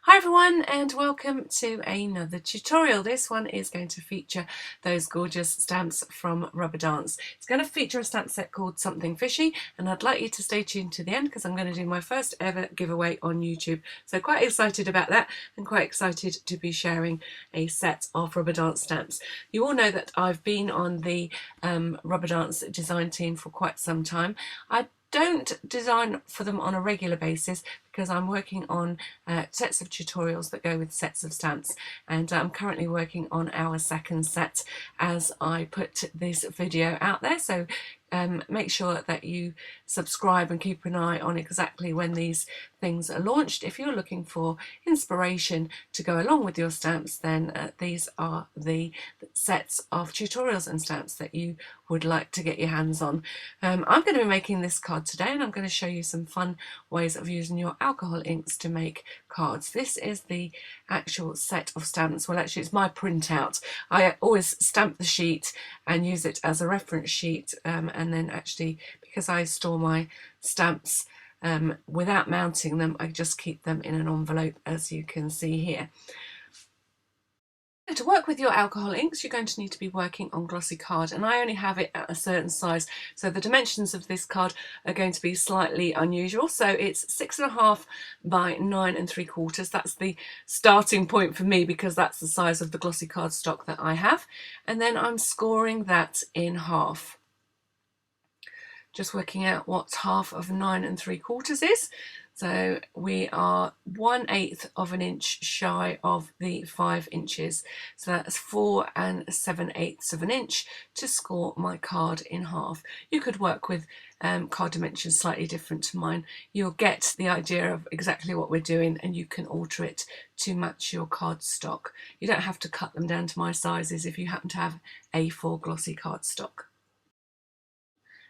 Hi everyone and welcome to another tutorial. This one is going to feature those gorgeous stamps from Rubber Dance. It's going to feature a stamp set called Something Fishy, and I'd like you to stay tuned to the end because I'm going to do my first ever giveaway on YouTube. So quite excited about that and quite excited to be sharing a set of Rubber Dance stamps. You all know that I've been on the Rubber Dance design team for quite some time. I don't design for them on a regular basis because I'm working on sets of tutorials that go with sets of stamps, and I'm currently working on our second set as I put this video out there. So make sure that you subscribe and keep an eye on exactly when these things are launched. If you're looking for inspiration to go along with your stamps, then these are the sets of tutorials and stamps that you would like to get your hands on. I'm going to be making this card today, and I'm going to show you some fun ways of using your alcohol inks to make cards. This is the actual set of stamps. Well, actually it's my printout. I always stamp the sheet and use it as a reference sheet, and then actually, because I store my stamps without mounting them, I just keep them in an envelope, as you can see here. To work with your alcohol inks, you're going to need to be working on glossy card, and I only have it at a certain size, so the dimensions of this card are going to be slightly unusual. So it's 6.5 by 9 3/4. That's the starting point for me because that's the size of the glossy card stock that I have, and then I'm scoring that in half. Just working out what half of 9 3/4 is. So we are 1/8 of an inch shy of the 5 inches. So that's 4 7/8 of an inch to score my card in half. You could work with card dimensions slightly different to mine. You'll get the idea of exactly what we're doing, and you can alter it to match your card stock. You don't have to cut them down to my sizes if you happen to have A4 glossy card stock.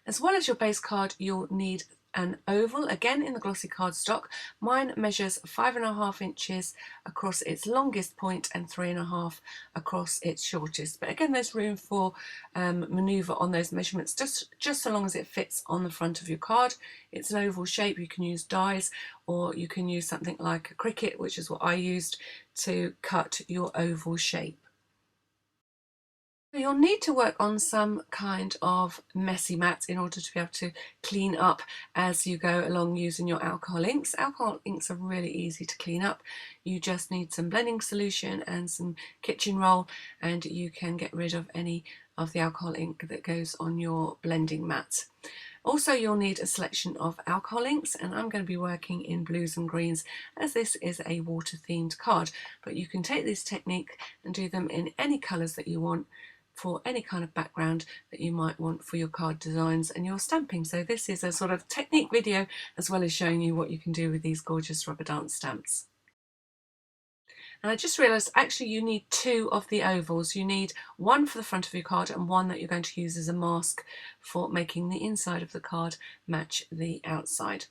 As well as your base card, you'll need an oval, again in the glossy card stock. Mine measures 5.5 inches across its longest point and 3.5 across its shortest. But again, there's room for manoeuvre on those measurements, just so long as it fits on the front of your card. It's an oval shape. You can use dies, or you can use something like a Cricut, which is what I used to cut your oval shape. You'll need to work on some kind of messy mat in order to be able to clean up as you go along using your alcohol inks. Alcohol inks are really easy to clean up. You just need some blending solution and some kitchen roll, and you can get rid of any of the alcohol ink that goes on your blending mat. Also, you'll need a selection of alcohol inks, and I'm going to be working in blues and greens as this is a water themed card, but you can take this technique and do them in any colours that you want for any kind of background that you might want for your card designs and your stamping. So this is a sort of technique video as well as showing you what you can do with these gorgeous Rubber Dance stamps. And I just realised actually you need 2 of the ovals. You need one for the front of your card and one that you're going to use as a mask for making the inside of the card match the outside.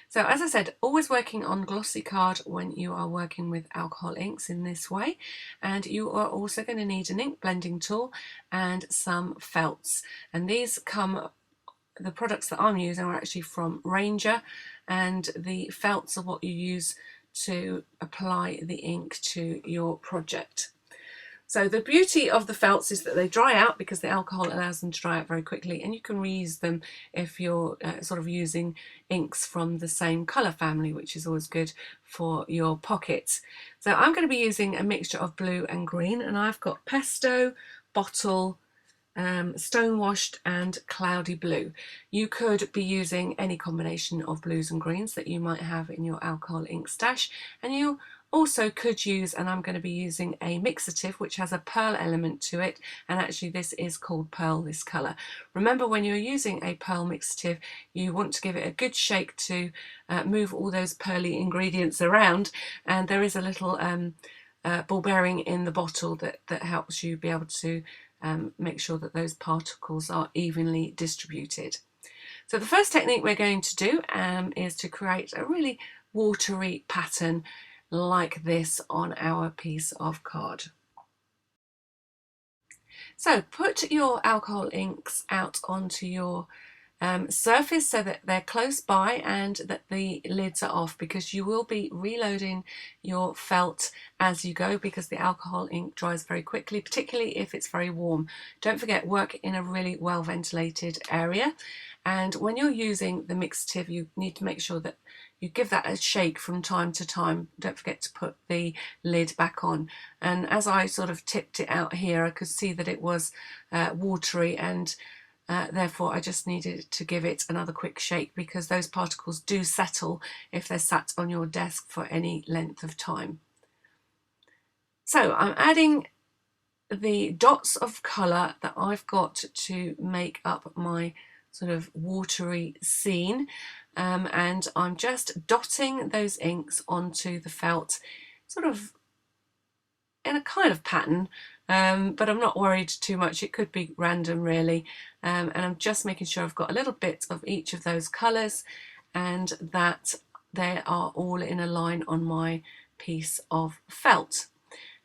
So as I said, always working on glossy card when you are working with alcohol inks in this way. And you are also going to need an ink blending tool and some felts. And these come, the products that I'm using are actually from Ranger, and the felts are what you use to apply the ink to your project. So the beauty of the felts is that they dry out because the alcohol allows them to dry out very quickly, and you can reuse them if you're sort of using inks from the same colour family, which is always good for your pockets. So I'm going to be using a mixture of blue and green, and I've got pesto, bottle, stonewashed and cloudy blue. You could be using any combination of blues and greens that you might have in your alcohol ink stash, and you also could use, and I'm going to be using a mixative which has a pearl element to it, and actually this is called pearl, this colour. Remember, when you're using a pearl mixative, you want to give it a good shake to move all those pearly ingredients around, and there is a little ball bearing in the bottle that helps you be able to make sure that those particles are evenly distributed. So the first technique we're going to do is to create a really watery pattern like this on our piece of card. So put your alcohol inks out onto your surface so that they're close by and that the lids are off, because you will be reloading your felt as you go, because the alcohol ink dries very quickly, particularly if it's very warm. Don't forget, work in a really well ventilated area, and when you're using the mixative you need to make sure that you give that a shake from time to time. Don't forget to put the lid back on. And as I sort of tipped it out here, I could see that it was watery, and therefore I just needed to give it another quick shake, because those particles do settle if they're sat on your desk for any length of time. So I'm adding the dots of colour that I've got to make up my sort of watery scene, and I'm just dotting those inks onto the felt sort of in a kind of pattern, but I'm not worried too much. It could be random really, and I'm just making sure I've got a little bit of each of those colours and that they are all in a line on my piece of felt.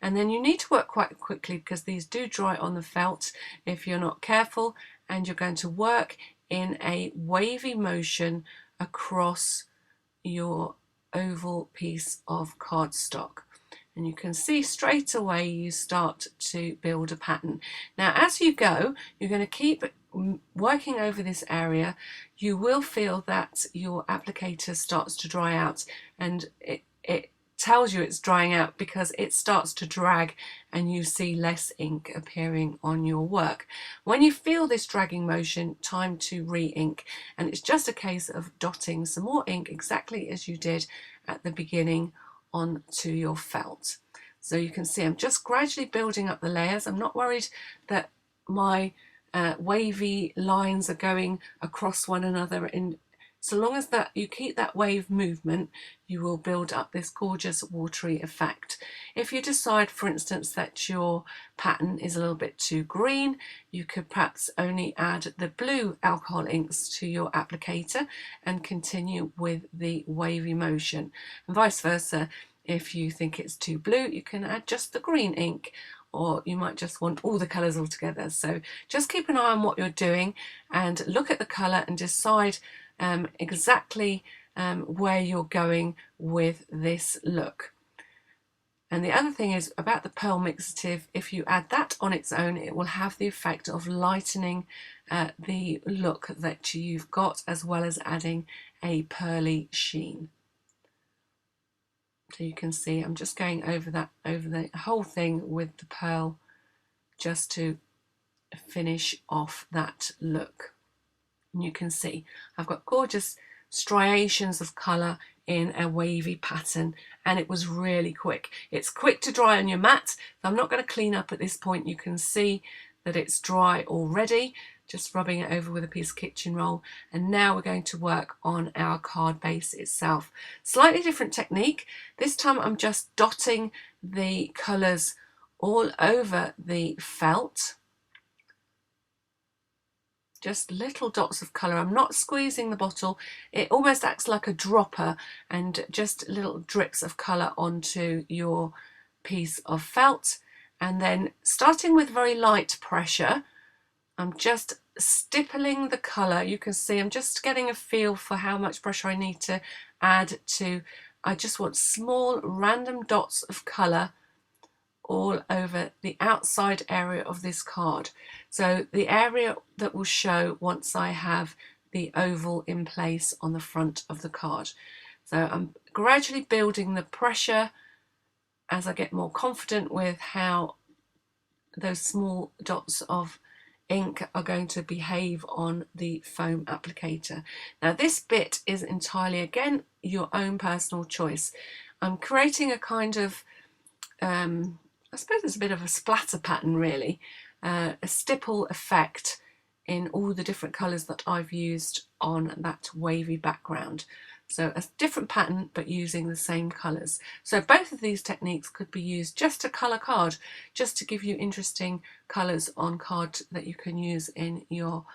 And then you need to work quite quickly, because these do dry on the felt if you're not careful, and you're going to work in a wavy motion across your oval piece of cardstock. And you can see straight away you start to build a pattern. Now as you go, you're going to keep working over this area. You will feel that your applicator starts to dry out, and it tells you it's drying out because it starts to drag and you see less ink appearing on your work. When you feel this dragging motion, time to re-ink, and it's just a case of dotting some more ink exactly as you did at the beginning onto your felt. So you can see I'm just gradually building up the layers. I'm not worried that my wavy lines are going across one another. So long as that you keep that wave movement, you will build up this gorgeous watery effect. If you decide, for instance, that your pattern is a little bit too green, you could perhaps only add the blue alcohol inks to your applicator and continue with the wavy motion. And vice versa, if you think it's too blue, you can add just the green ink, or you might just want all the colours all together. So just keep an eye on what you're doing and look at the colour and decide exactly where you're going with this look. And the other thing is about the pearl mixative, if you add that on its own, it will have the effect of lightening the look that you've got, as well as adding a pearly sheen. So you can see I'm just going over the whole thing with the pearl, just to finish off that look. And you can see I've got gorgeous striations of colour in a wavy pattern, and it was really quick. It's quick to dry on your mat, so I'm not going to clean up at this point. You can see that it's dry already, just rubbing it over with a piece of kitchen roll. And now we're going to work on our card base itself. Slightly different technique. This time I'm just dotting the colours all over the felt. Just little dots of colour. I'm not squeezing the bottle. It almost acts like a dropper, and just little drips of colour onto your piece of felt. And then starting with very light pressure, I'm just stippling the colour. You can see I'm just getting a feel for how much pressure I need to add to. I just want small random dots of colour all over the outside area of this card. So the area that will show once I have the oval in place on the front of the card. So I'm gradually building the pressure as I get more confident with how those small dots of ink are going to behave on the foam applicator. Now this bit is entirely, again, your own personal choice. I'm creating a kind of I suppose it's a bit of a splatter pattern really, a stipple effect in all the different colours that I've used on that wavy background. So a different pattern but using the same colours. So both of these techniques could be used just to colour card, just to give you interesting colours on card that you can use in your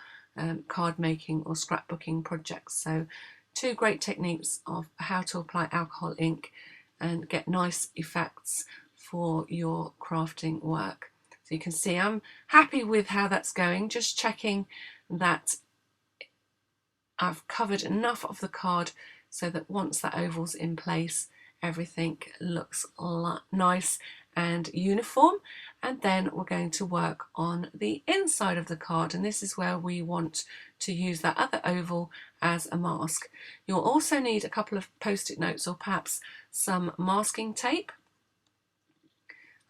card making or scrapbooking projects. So two great techniques of how to apply alcohol ink and get nice effects for your crafting work. So you can see I'm happy with how that's going, just checking that I've covered enough of the card so that once that oval's in place, everything looks nice and uniform. And then we're going to work on the inside of the card, and this is where we want to use that other oval as a mask. You'll also need a couple of post-it notes or perhaps some masking tape.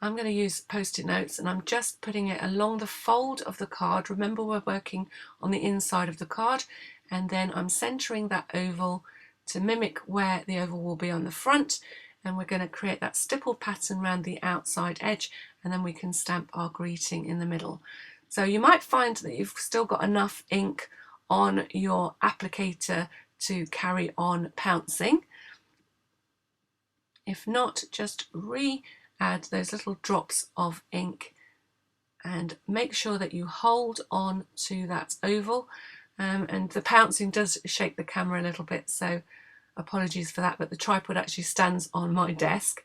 I'm going to use post-it notes, and I'm just putting it along the fold of the card. Remember, we're working on the inside of the card, and then I'm centering that oval to mimic where the oval will be on the front, and we're going to create that stipple pattern around the outside edge, and then we can stamp our greeting in the middle. So you might find that you've still got enough ink on your applicator to carry on pouncing. If not, just add those little drops of ink and make sure that you hold on to that oval. And the pouncing does shake the camera a little bit, so apologies for that, but the tripod actually stands on my desk,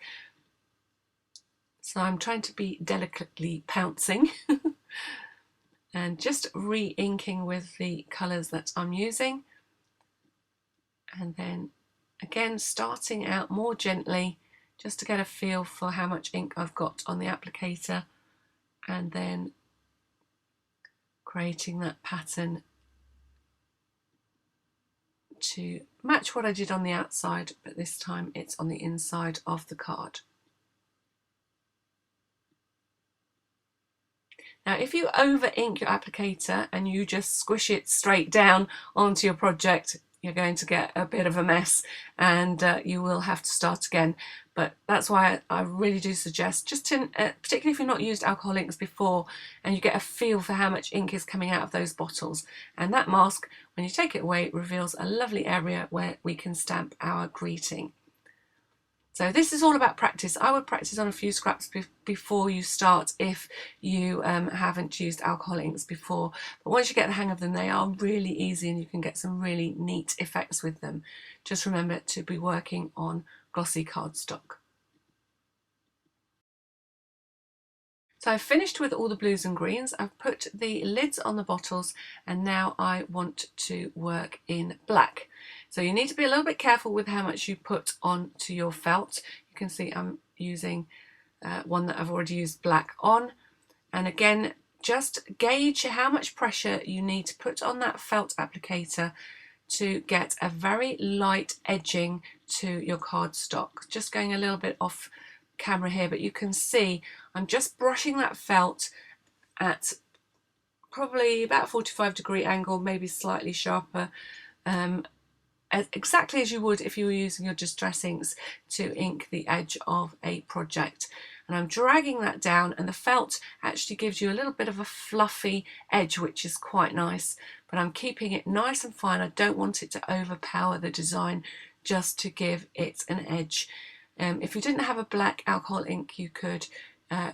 so I'm trying to be delicately pouncing and just re-inking with the colours that I'm using, and then again starting out more gently just to get a feel for how much ink I've got on the applicator, and then creating that pattern to match what I did on the outside, but this time it's on the inside of the card. Now, if you over ink your applicator and you just squish it straight down onto your project, you're going to get a bit of a mess, and you will have to start again. But that's why I really do suggest, just to, particularly if you've not used alcohol inks before and you get a feel for how much ink is coming out of those bottles. And that mask, when you take it away, reveals a lovely area where we can stamp our greeting. So this is all about practice. I would practice on a few scraps before you start if you haven't used alcohol inks before. But once you get the hang of them, they are really easy and you can get some really neat effects with them. Just remember to be working on glossy cardstock. So I've finished with all the blues and greens. I've put the lids on the bottles, and now I want to work in black. So you need to be a little bit careful with how much you put onto your felt. You can see I'm using one that I've already used black on. And again, just gauge how much pressure you need to put on that felt applicator to get a very light edging to your cardstock. Just going a little bit off camera here, but you can see I'm just brushing that felt at probably about a 45-degree angle, maybe slightly sharper, exactly as you would if you were using your distress inks to ink the edge of a project. And I'm dragging that down, and the felt actually gives you a little bit of a fluffy edge, which is quite nice, but I'm keeping it nice and fine. I don't want it to overpower the design, just to give it an edge. If you didn't have a black alcohol ink, you could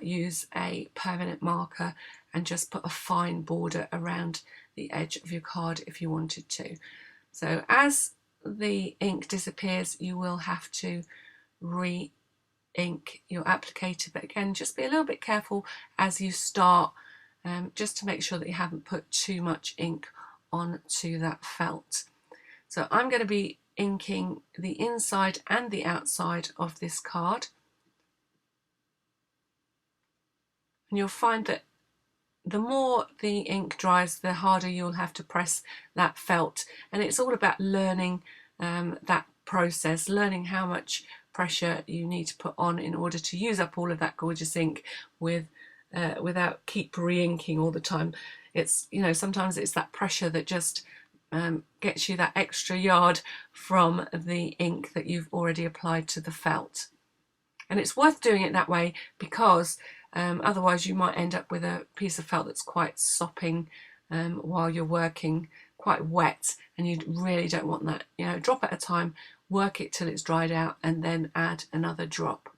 use a permanent marker and just put a fine border around the edge of your card if you wanted to. So as the ink disappears, you will have to re-ink your applicator, but again, just be a little bit careful as you start, just to make sure that you haven't put too much ink onto that felt. So I'm going to be inking the inside and the outside of this card, and you'll find that the more the ink dries, the harder you'll have to press that felt, and it's all about learning that process, learning how much pressure you need to put on in order to use up all of that gorgeous ink without keep re-inking all the time. It's, you know, sometimes it's that pressure that just gets you that extra yard from the ink that you've already applied to the felt. And it's worth doing it that way, because otherwise you might end up with a piece of felt that's quite sopping while you're working, quite wet, and you really don't want that. You know, drop at a time, work it till it's dried out, and then add another drop.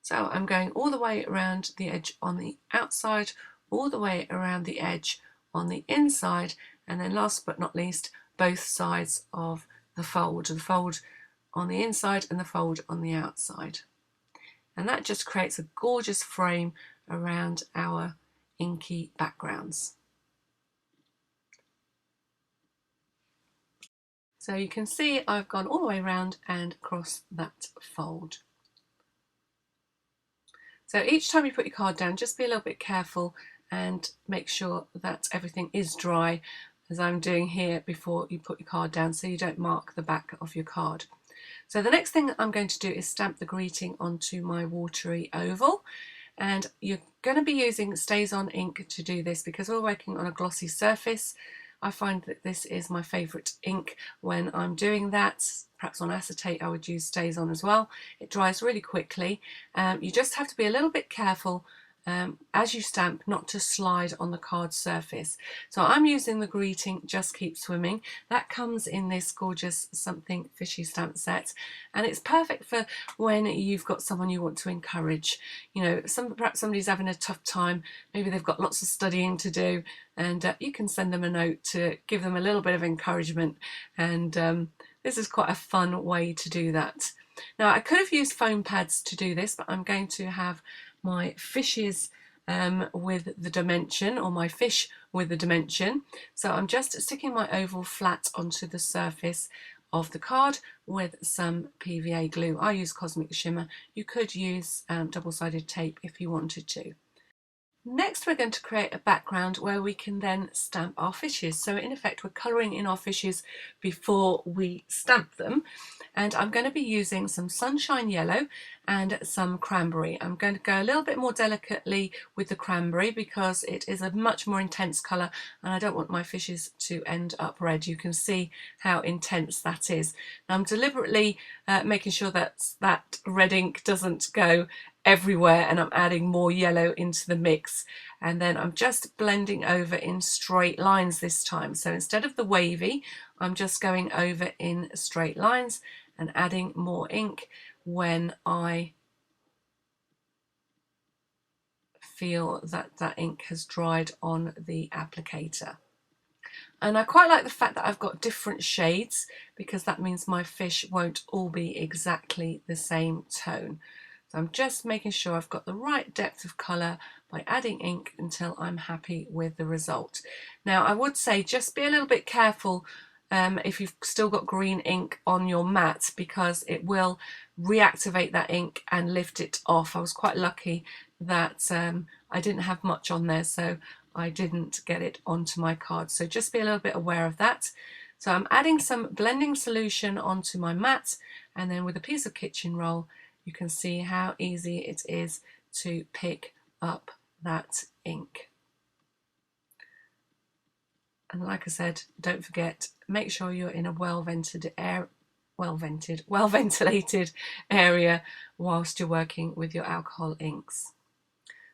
So I'm going all the way around the edge on the outside, all the way around the edge on the inside, and then last but not least, both sides of the fold on the inside and the fold on the outside. And that just creates a gorgeous frame around our inky backgrounds. So you can see I've gone all the way around and across that fold. So each time you put your card down, just be a little bit careful and make sure that everything is dry, as I'm doing here, before you put your card down, so you don't mark the back of your card. So the next thing I'm going to do is stamp the greeting onto my watery oval, and you're going to be using StazOn ink to do this because we're working on a glossy surface. I find that this is my favourite ink when I'm doing that. Perhaps on acetate I would use StazOn as well. It dries really quickly. You just have to be a little bit careful as you stamp not to slide on the card surface. So I'm using the greeting Just Keep Swimming. That comes in this gorgeous Something Fishy stamp set, and it's perfect for when you've got someone you want to encourage. You know, perhaps somebody's having a tough time, maybe they've got lots of studying to do, and you can send them a note to give them a little bit of encouragement, and this is quite a fun way to do that. Now, I could have used foam pads to do this, but I'm going to have my fishes with the dimension, or my fish with the dimension. So I'm just sticking my oval flat onto the surface of the card with some PVA glue. I use Cosmic Shimmer. You could use double-sided tape if you wanted to. Next, we're going to create a background where we can then stamp our fishes. So in effect, we're colouring in our fishes before we stamp them. And I'm going to be using some Sunshine Yellow and some Cranberry. I'm going to go a little bit more delicately with the Cranberry because it is a much more intense colour and I don't want my fishes to end up red. You can see how intense that is. Now, I'm deliberately making sure that that red ink doesn't go everywhere, and I'm adding more yellow into the mix, and then I'm just blending over in straight lines this time. So instead of the wavy, I'm just going over in straight lines and adding more ink when I feel that that ink has dried on the applicator. And I quite like the fact that I've got different shades because that means my fish won't all be exactly the same tone. So I'm just making sure I've got the right depth of colour by adding ink until I'm happy with the result. Now, I would say just be a little bit careful if you've still got green ink on your mat, because it will reactivate that ink and lift it off. I was quite lucky that I didn't have much on there, so I didn't get it onto my card. So just be a little bit aware of that. So I'm adding some blending solution onto my mat, and then with a piece of kitchen roll, you can see how easy it is to pick up that ink. And like I said, don't forget, make sure you're in a well-ventilated area whilst you're working with your alcohol inks.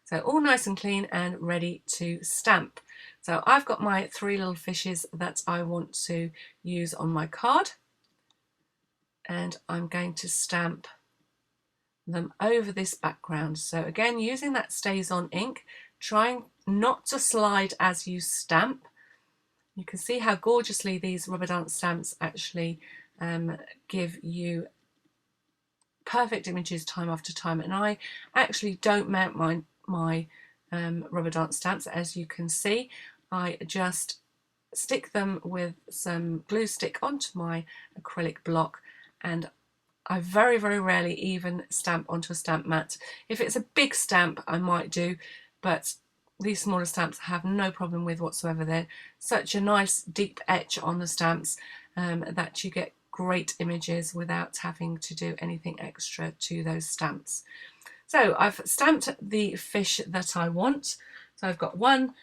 So all nice and clean and ready to stamp. So I've got my 3 little fishes that I want to use on my card, and I'm going to stamp them over this background. So again, using that StazOn ink, trying not to slide as you stamp. You can see how gorgeously these rubber dance stamps actually give you perfect images time after time. And I actually don't mount my rubber dance stamps, as you can see. I just stick them with some glue stick onto my acrylic block, and I very, very rarely even stamp onto a stamp mat. If it's a big stamp, I might do, but these smaller stamps I have no problem with whatsoever. They're such a nice deep etch on the stamps that you get great images without having to do anything extra to those stamps. So I've stamped the fish that I want. So I've got one.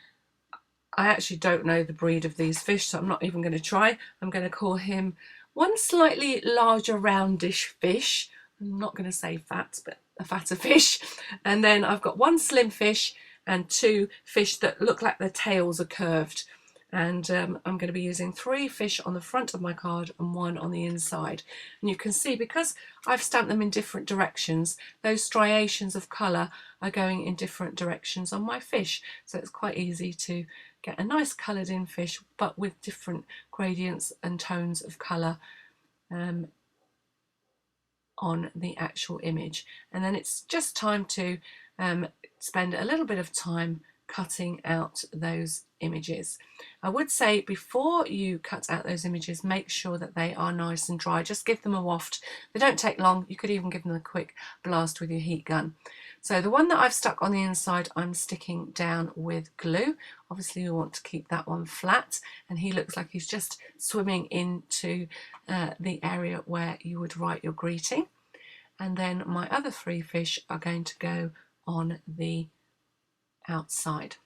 I actually don't know the breed of these fish, so I'm not even going to try. I'm going to call him one slightly larger roundish fish. I'm not going to say fat, but a fatter fish. And then I've got one slim fish and 2 fish that look like their tails are curved. And I'm going to be using 3 fish on the front of my card and 1 on the inside. And you can see, because I've stamped them in different directions, those striations of colour are going in different directions on my fish. So it's quite easy to get a nice coloured in fish, but with different gradients and tones of colour on the actual image. And then it's just time to spend a little bit of time cutting out those images. I would say before you cut out those images, make sure that they are nice and dry. Just give them a waft. They don't take long. You could even give them a quick blast with your heat gun. So the one that I've stuck on the inside, I'm sticking down with glue. Obviously you want to keep that one flat, and he looks like he's just swimming into the area where you would write your greeting. And then my other 3 fish are going to go on the outside.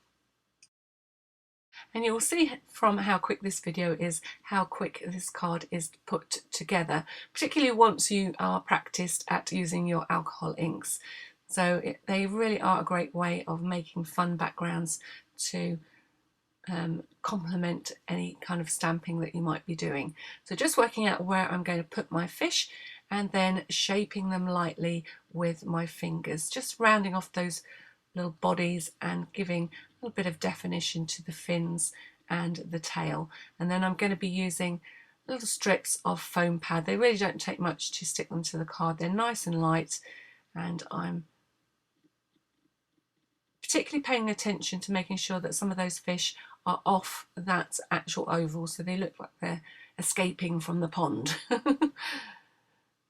And you'll see from how quick this video is how quick this card is put together, particularly once you are practiced at using your alcohol inks. So they really are a great way of making fun backgrounds to complement any kind of stamping that you might be doing. So just working out where I'm going to put my fish and then shaping them lightly with my fingers, just rounding off those little bodies and giving a little bit of definition to the fins and the tail. And then I'm going to be using little strips of foam pad. They really don't take much to stick them to the card. They're nice and light, and I'm particularly paying attention to making sure that some of those fish are off that actual oval, so they look like they're escaping from the pond.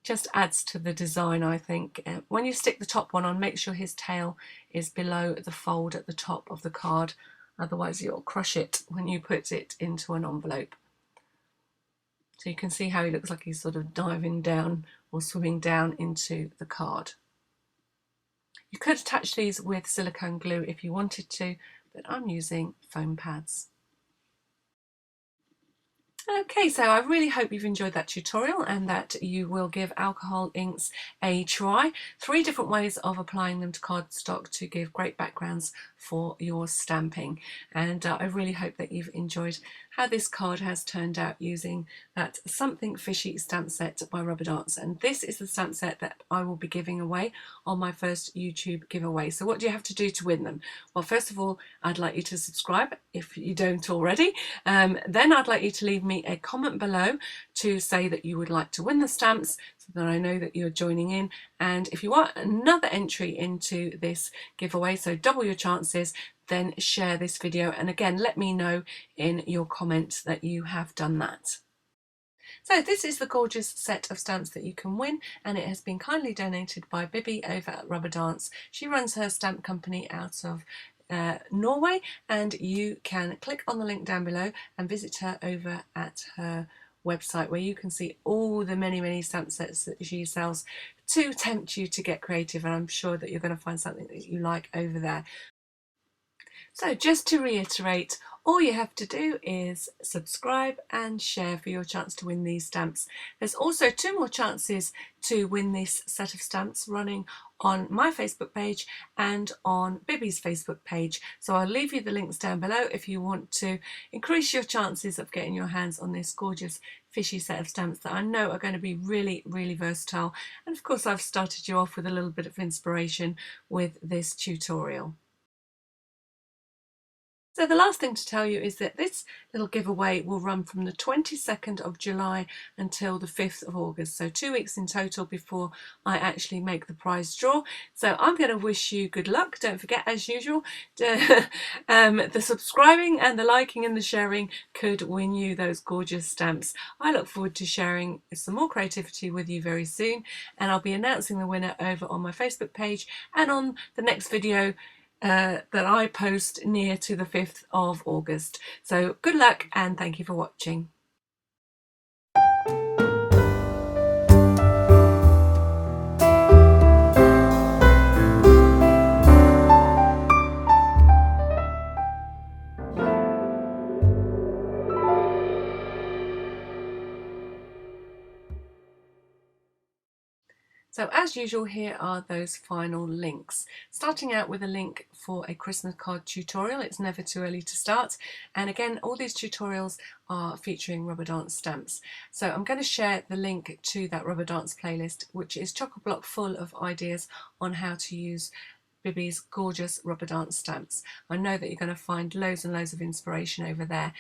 Just adds to the design, I think. When you stick the top one on, make sure his tail is below the fold at the top of the card, otherwise you'll crush it when you put it into an envelope. So you can see how he looks like he's sort of diving down or swimming down into the card. You could attach these with silicone glue if you wanted to, but I'm using foam pads. Okay, so I really hope you've enjoyed that tutorial and that you will give alcohol inks a try. 3 different ways of applying them to cardstock to give great backgrounds for your stamping. And I really hope that you've enjoyed how this card has turned out using that Something Fishy stamp set by Rubber Dance. And this is the stamp set that I will be giving away on my first YouTube giveaway. So what do you have to do to win them? Well, first of all, I'd like you to subscribe if you don't already. Then I'd like you to leave me a comment below to say that you would like to win the stamps, so that I know that you're joining in. And if you want another entry into this giveaway, so double your chances, then share this video, and again let me know in your comments that you have done that. So this is the gorgeous set of stamps that you can win, and it has been kindly donated by Bibi over at Rubber Dance. She runs her stamp company out of Norway, and you can click on the link down below and visit her over at her website, where you can see all the many stamp sets that she sells to tempt you to get creative, and I'm sure that you're going to find something that you like over there. So just to reiterate, all you have to do is subscribe and share for your chance to win these stamps. There's also 2 more chances to win this set of stamps running on my Facebook page and on Bibi's Facebook page. So I'll leave you the links down below if you want to increase your chances of getting your hands on this gorgeous fishy set of stamps that I know are going to be really versatile. And of course I've started you off with a little bit of inspiration with this tutorial. So the last thing to tell you is that this little giveaway will run from the 22nd of July until the 5th of August. So 2 weeks in total before I actually make the prize draw. So I'm going to wish you good luck. Don't forget, as usual, the subscribing and the liking and the sharing could win you those gorgeous stamps. I look forward to sharing some more creativity with you very soon, and I'll be announcing the winner over on my Facebook page and on the next video that I post near to the 5th of August. So good luck and thank you for watching. So as usual, here are those final links. Starting out with a link for a Christmas card tutorial. It's never too early to start. And again, all these tutorials are featuring Rubber Dance stamps. So I'm going to share the link to that Rubber Dance playlist, which is chock-a-block full of ideas on how to use Bibi's gorgeous Rubber Dance stamps. I know that you're going to find loads and loads of inspiration over there.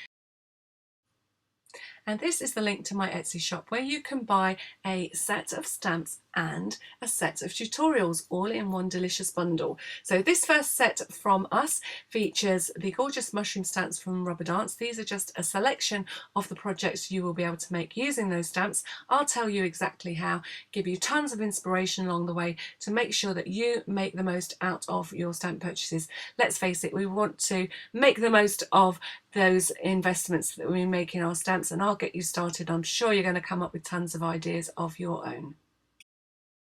And this is the link to my Etsy shop, where you can buy a set of stamps and a set of tutorials all in one delicious bundle. So this first set from us features the gorgeous mushroom stamps from Rubber Dance. These are just a selection of the projects you will be able to make using those stamps. I'll tell you exactly how, give you tons of inspiration along the way to make sure that you make the most out of your stamp purchases. Let's face it, we want to make the most of those investments that we make in our stamps, and I'll get you started. I'm sure you're going to come up with tons of ideas of your own.